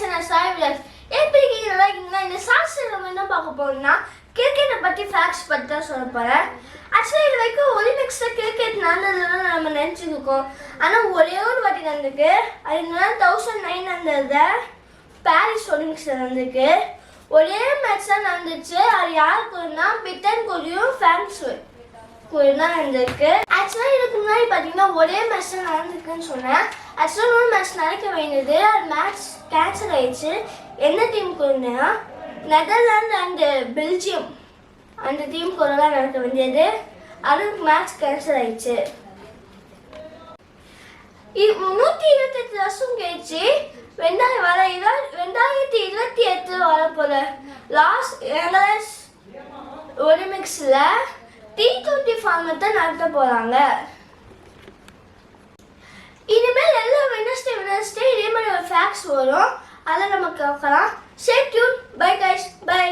Channel Sai vlogs. எப்படி இருக்கீங்கன்னா இந்த சாஸ்திர நம்ம என்ன பார்க்க போறோம்னா கிரிக்கெட்டை பற்றி ஃபேக்ட்ஸ் பற்றி தான் சொல்ல போகிறேன். ஆக்சுவலாக இது வரைக்கும் ஒலிம்பிக்ஸில் கிரிக்கெட் நடந்ததுன்னு நம்ம நினச்சிருக்கோம். ஆனால் ஒரே ஒரு வாட்டி நடந்திருக்கு. அது என்னன்னா 1909 பாரிஸ் ஒலிம்பிக்ஸில் நடந்திருக்கு. ஒரே மேட்ச் தான் நடந்துச்சு. அது யார் கூடனா பிரிட்டன் கூடயும் ஃப்ரான்ஸ் கூட தான் நடந்திருக்கு. ஆக்சுவலாக இதுக்கு முன்னாடி பார்த்தீங்கன்னா ஒரே மேட்ச் தான் நடந்திருக்குன்னு சொன்னேன். ஆக்சுவலாக இன்னொரு மேட்ச் நடக்க வேண்டியது, அது மேட்ச் கேன்சல் ஆயிடுச்சு. என்ன டீம் கூடனா நெதர்லாந்து அண்ட் பெல்ஜியம் அந்த டீம் கூட தான் நடக்க வேண்டியது. அதுக்கு மேட்ச் கேன்சல் ஆயிடுச்சு. 128 வருஷம் கழிச்சு 2028 வரப்போல லாஸ் ஏஞ்சலஸ் ஒலிம்பிக்ஸில் T20 ஃபார்மேட் தான் நடத்த போகிறாங்க. இனிமேல் எல்லா வெனஸ்டே இதே மாதிரி ஒரு ஃபேக்ட்ஸ் வரும். அதை நம்ம கேட்கலாம். Stay tune. Bye guys. By.